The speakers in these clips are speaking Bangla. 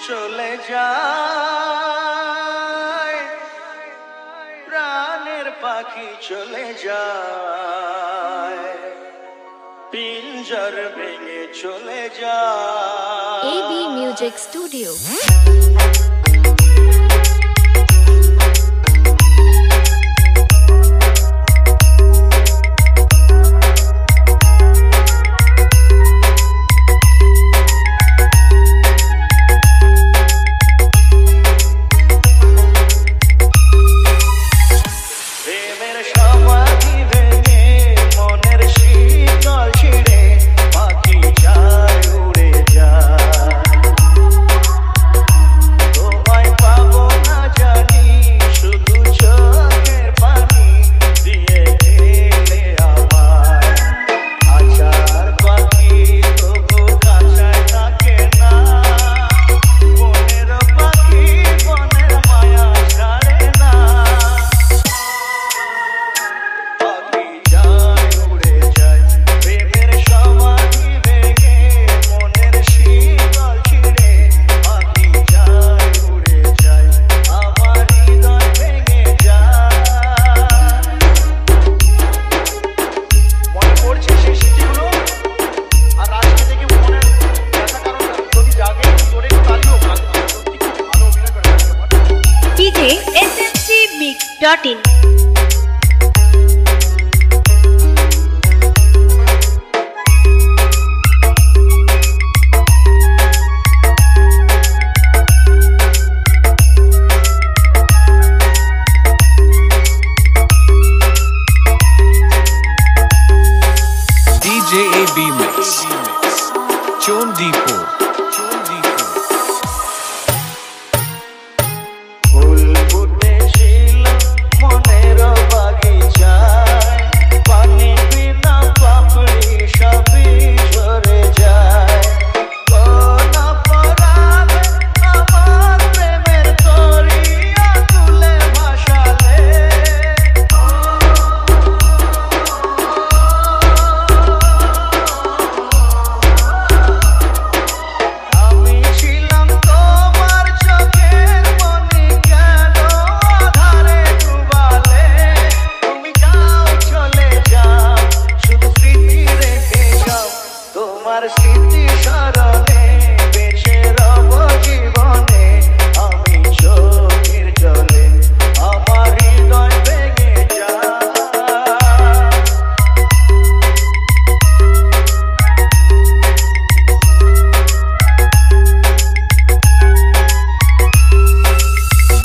চলে যায় প্রাণের পাখি চলে যায় পিঞ্জর ভেঙে চলে যায় AB Music Studio smcmix.in DJ AB Mix Chondipur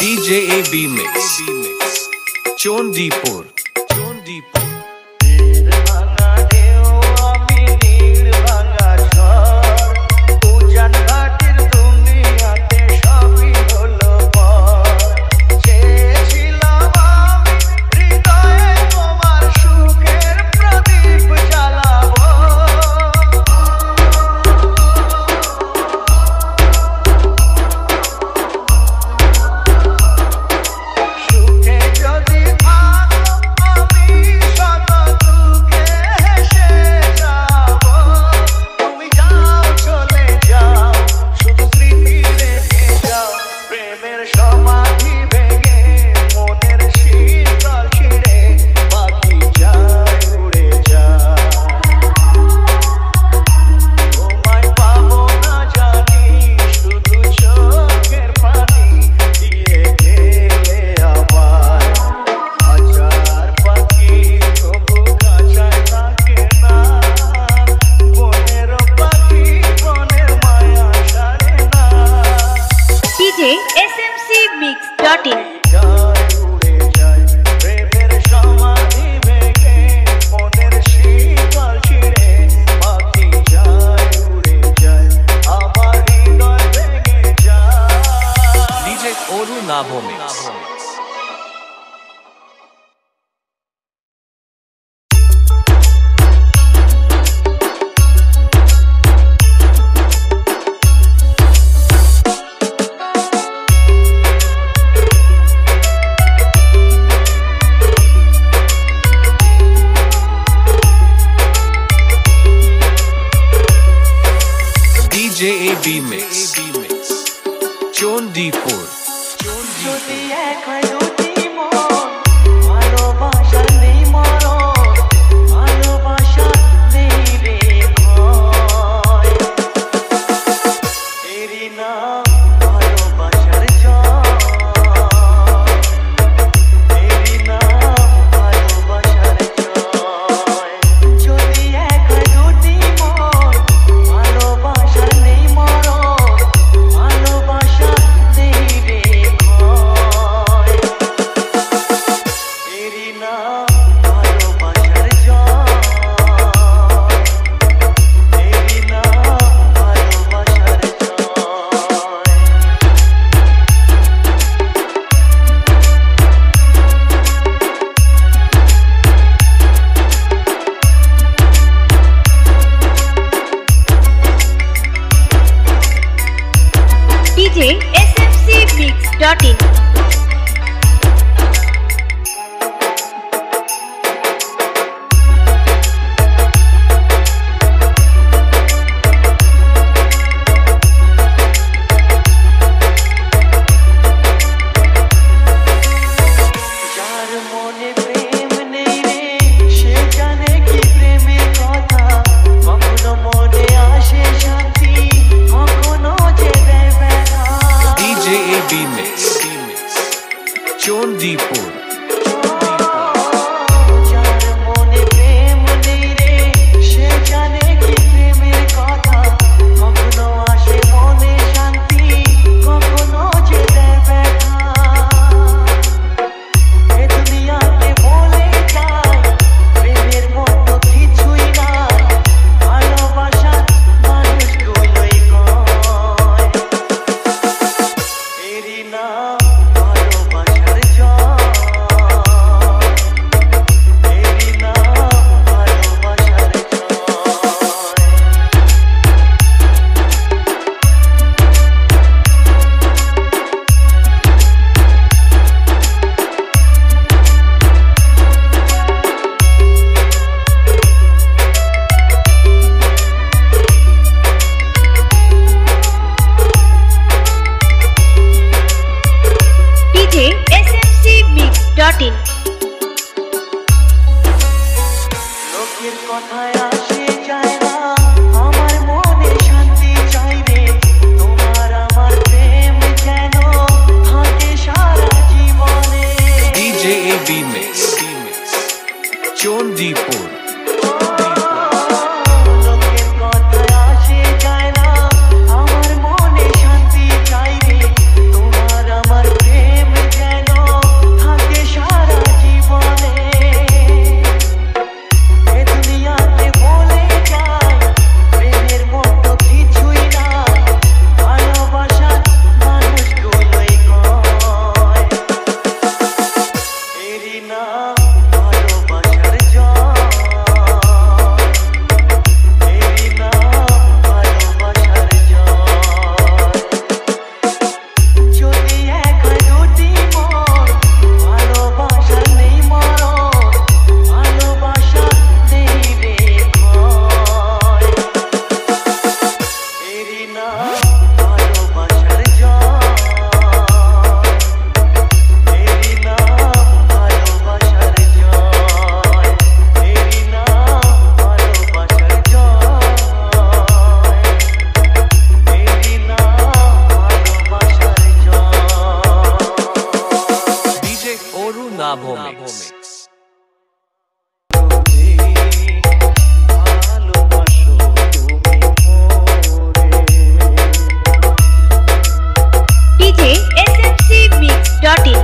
DJ AB Mix Chondipur smcmix.in DJ Oru Navo Mix DJ AB Mix Chandipur যদি এক হয় দুটি মন, ভালোবাসার নেই মরণ, ভালোবাসা নেই রে ভয়। এরই নাম ভালোবাসার জয়, এরই নাম ভালোবাসার জয়। যদি এক হয় দুটি মন, ভালোবাসার নেই মরণ, ভালোবাসা নেই রে ভয়। এরই নাম ভালোবাসার জয়, এরই নাম ভালোবাসার DJ smcmix.in যার মনে প্রেম নেই রে, সে জানে কি প্রেমের কথা। কখনো মনে আসে শান্তি, কখনো যে দেয় ব্যথা। DJ AB Mix চণ্ডীপুর যার মনে প্রেম নেই রে, সে জানে কি প্রেমের কথা। কখনো আসে মনে শান্তি, কখনো যে দেয় ব্যথা। এ দুনিয়াতে বলে যায়, প্রেমের মতো কিছুই নাই। ভালোবাসা মানুষগুলোই কয়, এরই নাম ভালোবাসার জয়, এরই নাম ভালোবাসার জয়। DJ smcmix.in লোকের কথায় আসে যায় না, আমার মনে শান্তি চাই রে। তোমার আমার প্রেম যেন থাকে সারা জীবনে। DJ AB Mix চণ্ডীপুর লোকের কথায় আসে যায় না, আমার মনে শান্তি চাই রে। তোমার আমার প্রেম যেন থাকে সারা জীবনে। এ দুনিয়াতে বলে যায়, প্রেমের মতো কিছুই নাই। ভালোবাসা মানুষগুলোই কয়, এরই নাম ভালোবাসার জয়, এরই নাম ভালোবাসার জয়। যদি এক হয় দুটি মন, ভালোবাসা নেই মরণ, ভালোবাসা নেই রে ভয়। এরই নাম ভালোবাসার জয়, এরই নাম ভালোবাসার জয়, এরই নাম ভালোবাসার জয়, এরই নাম ভালোবাসার জয়। DJ Oru Nabho Mix ভালোবাসো তুমি মোরে, DJ smcmix.in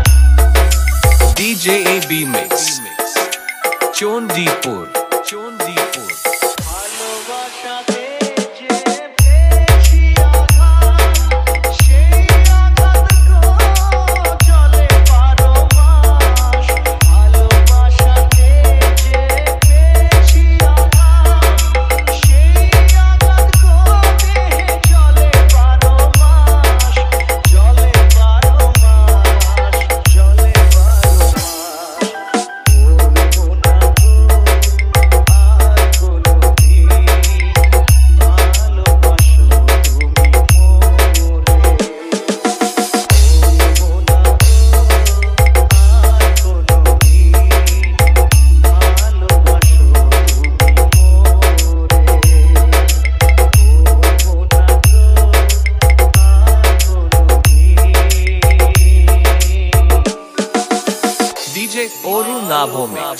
DJ AB Mix Chandipur ভালোবাসাতে যে পেয়েছি আঘাত, সেই আঘাতগুলো চলে 12 মাস। ভালোবাসাতে যে পেয়েছি আঘাত, সেই আঘাতগুলো দেহে চলে 12 মাস, চলে 12 মাস, চলে 12 মাস। বলবো না গো Oru Nabho Mix.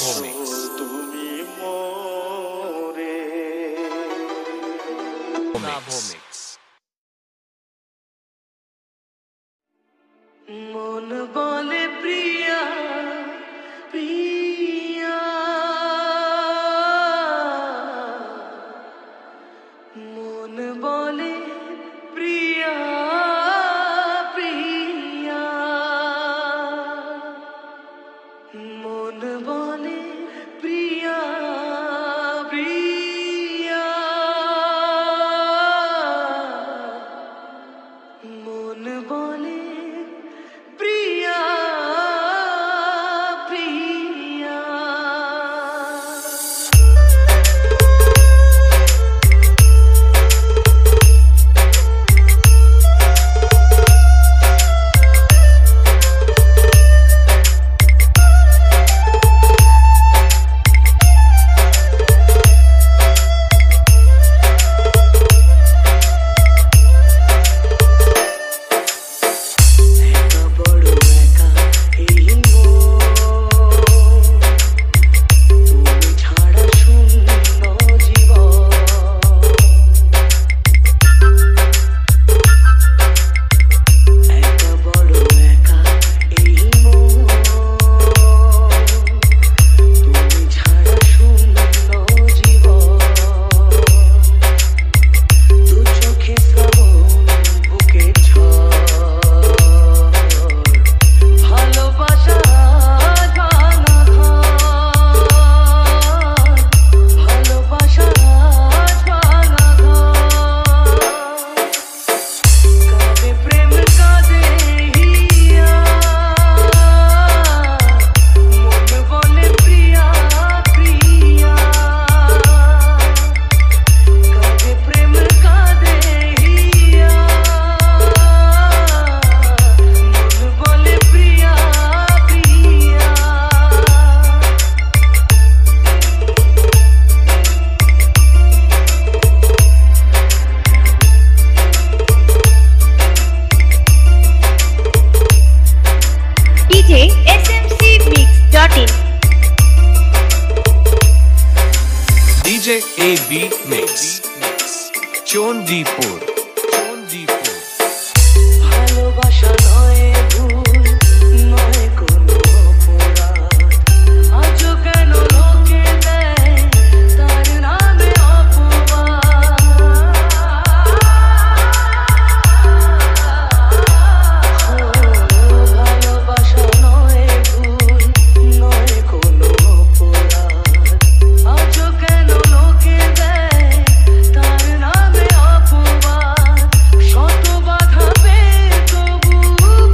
তুমি মোরে মন বলে প্রিয়া প্রিয়া মন বলে প্রিয়া প্রিয়া মন বলে প্রিয়া প্রিয়া মন বলে প্রিয়া প্রিয়া DJ AB Mix. Chondipur. ভালোবাসা নয় ভুল নয় কোনো অপরাধ আজও কেন লোকে দেয় তার নামে ভালোবাসা নয় ভুল নয় কোনো অপরাধ আজও কেন লোকে দেয় তার নামে শত বাধা পেয়ে তবু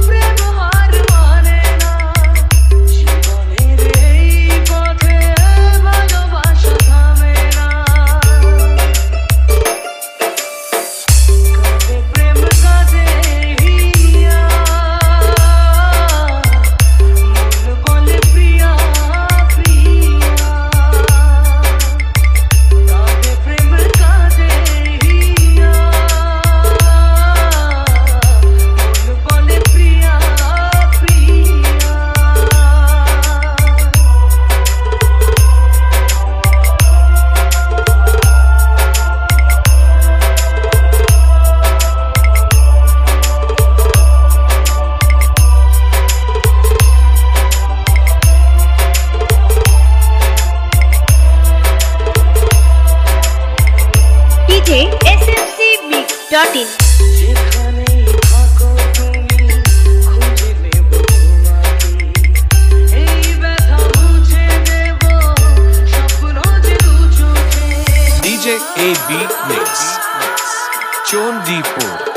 প্রেম হার মানে না জীবনের এই পথে ভালোবাসা থামে না কাঁদে প্রেম কাঁদে হিয়া মন বলে প্রিয়া প্রিয়া কাঁদে প্রেম কাঁদে হিয়া মন বলে প্রিয়া প্রিয়া DJ smcmix.in যেখানেই থাকো তুমি খুঁজে নেব তোমাকে এই ব্যথা মুছে দেব স্বপ্ন যে দু চোখে DJ AB Mix. Chondipur.